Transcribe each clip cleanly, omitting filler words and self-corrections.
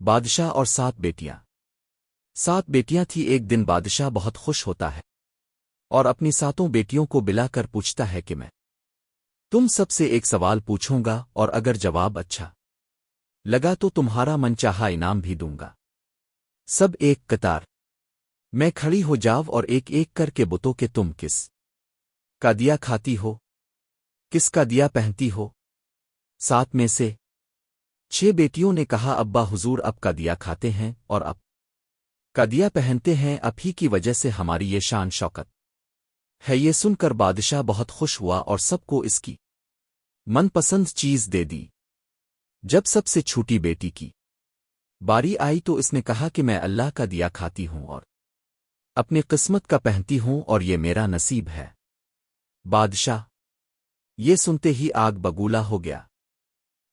بادشاہ اور 7 بیٹیاں 7 بیٹیاں تھی۔ ایک دن بادشاہ بہت خوش ہوتا ہے اور اپنی 7 بیٹیوں کو بلا کر پوچھتا ہے کہ میں تم سب سے ایک سوال پوچھوں گا، اور اگر جواب اچھا لگا تو تمہارا من چاہا انعام بھی دوں گا۔ سب ایک قطار میں کھڑی ہو جاؤ اور ایک ایک کر کے بتو کہ تم کس کا دیا کھاتی ہو، کس کا دیا پہنتی ہو۔ 7 میں سے 6 بیٹیوں نے کہا ابا حضور اب کا دیا کھاتے ہیں اور اب کا دیا پہنتے ہیں، اب ہی کی وجہ سے ہماری یہ شان شوکت ہے۔ یہ سن کر بادشاہ بہت خوش ہوا اور سب کو اس کی من پسند چیز دے دی۔ جب سب سے چھوٹی بیٹی کی باری آئی تو اس نے کہا کہ میں اللہ کا دیا کھاتی ہوں اور اپنی قسمت کا پہنتی ہوں، اور یہ میرا نصیب ہے۔ بادشاہ یہ سنتے ہی آگ بگولا ہو گیا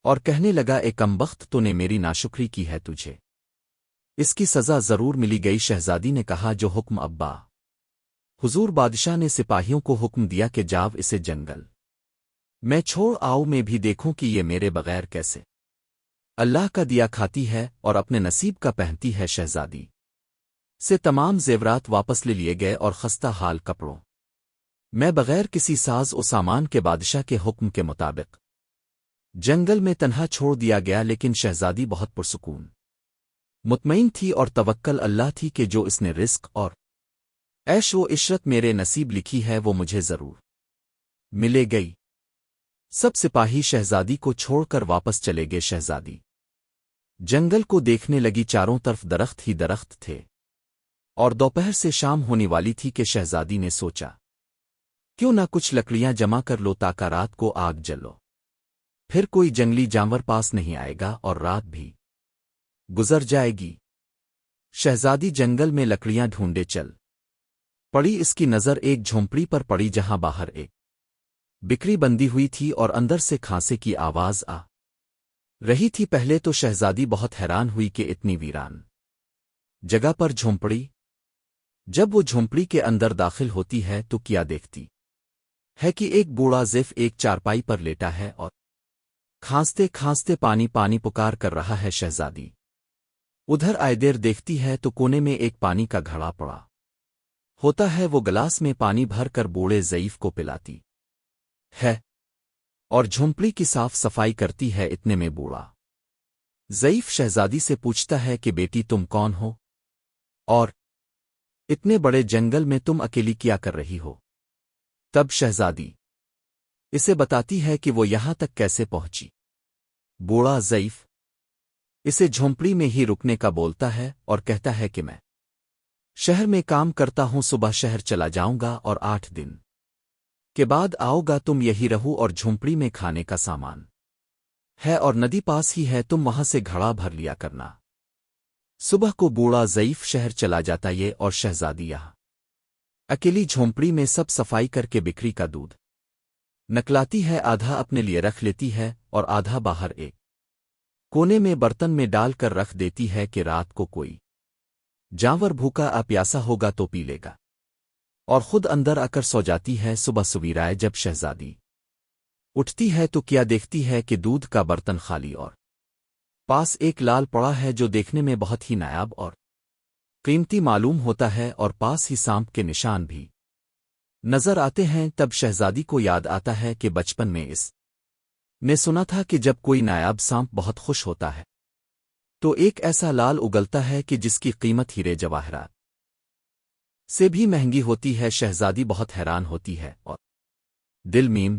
اور کہنے لگا اے کمبخت، تو نے میری ناشکری کی ہے، تجھے اس کی سزا ضرور ملی گئی۔ شہزادی نے کہا جو حکم ابا حضور۔ بادشاہ نے سپاہیوں کو حکم دیا کہ جاؤ اسے جنگل میں چھوڑ آؤ، میں بھی دیکھوں کہ یہ میرے بغیر کیسے اللہ کا دیا کھاتی ہے اور اپنے نصیب کا پہنتی ہے۔ شہزادی سے تمام زیورات واپس لے لیے گئے اور خستہ حال کپڑوں میں بغیر کسی ساز و سامان کے بادشاہ کے حکم کے مطابق جنگل میں تنہا چھوڑ دیا گیا۔ لیکن شہزادی بہت پرسکون مطمئن تھی اور توکل اللہ تھی کہ جو اس نے رزق اور عیش و عشرت میرے نصیب لکھی ہے وہ مجھے ضرور ملے گئی۔ سب سپاہی شہزادی کو چھوڑ کر واپس چلے گئے۔ شہزادی جنگل کو دیکھنے لگی، چاروں طرف درخت ہی درخت تھے اور دوپہر سے شام ہونے والی تھی کہ شہزادی نے سوچا کیوں نہ کچھ لکڑیاں جمع کر لو تاکہ رات کو آگ جلو، پھر کوئی جنگلی جانور پاس نہیں آئے گا اور رات بھی گزر جائے گی۔ شہزادی جنگل میں لکڑیاں ڈھونڈے چل پڑی۔ اس کی نظر ایک جھونپڑی پر پڑی جہاں باہر ایک بکری بندی ہوئی تھی اور اندر سے کھانسے کی آواز آ رہی تھی۔ پہلے تو شہزادی بہت حیران ہوئی کہ اتنی ویران جگہ پر جھونپڑی۔ جب وہ جھونپڑی کے اندر داخل ہوتی ہے تو کیا دیکھتی ہے کہ ایک بوڑھا ضعیف ایک چارپائی پر لیٹا ہے اور کھانستے کھانستے پانی پانی پکار کر رہا ہے۔ شہزادی ادھر آئے دیر دیکھتی ہے تو کونے میں ایک پانی کا گھڑا پڑا ہوتا ہے، وہ گلاس میں پانی بھر کر بوڑھے ضعیف کو پلاتی ہے اور جھونپڑی کی صاف صفائی کرتی ہے۔ اتنے میں بوڑھا ضعیف شہزادی سے پوچھتا ہے کہ بیٹی تم کون ہو اور اتنے بڑے جنگل میں تم اکیلی کیا کر رہی ہو؟ تب شہزادی اسے بتاتی ہے کہ وہ یہاں تک کیسے پہنچی۔ بوڑھا ضعیف اسے جھونپڑی میں ہی رکنے کا بولتا ہے اور کہتا ہے کہ میں شہر میں کام کرتا ہوں، صبح شہر چلا جاؤں گا اور 8 دن کے بعد آؤ گا، تم یہی رہو اور جھونپڑی میں کھانے کا سامان ہے اور ندی پاس ہی ہے، تم وہاں سے گھڑا بھر لیا کرنا۔ صبح کو بوڑھا ضعیف شہر چلا جاتا یہ اور شہزادی یہاں اکیلی جھونپڑی میں سب صفائی کر کے بکری کا دودھ نکلاتی ہے، آدھا اپنے لیے رکھ لیتی ہے اور آدھا باہر ایک کونے میں برتن میں ڈال کر رکھ دیتی ہے کہ رات کو کوئی جانور بھوکا پیاسا ہوگا تو پی لے گا، اور خود اندر آ کر سو جاتی ہے۔ صبح سویرائے جب شہزادی اٹھتی ہے تو کیا دیکھتی ہے کہ دودھ کا برتن خالی اور پاس ایک لال پڑا ہے جو دیکھنے میں بہت ہی نایاب اور قیمتی معلوم ہوتا ہے، اور پاس ہی سانپ کے نشان بھی نظر آتے ہیں۔ تب شہزادی کو یاد آتا ہے کہ بچپن میں اس نے سنا تھا کہ جب کوئی نایاب سانپ بہت خوش ہوتا ہے تو ایک ایسا لال اگلتا ہے کہ جس کی قیمت ہیرے جواہرات سے بھی مہنگی ہوتی ہے۔ شہزادی بہت حیران ہوتی ہے اور دل میم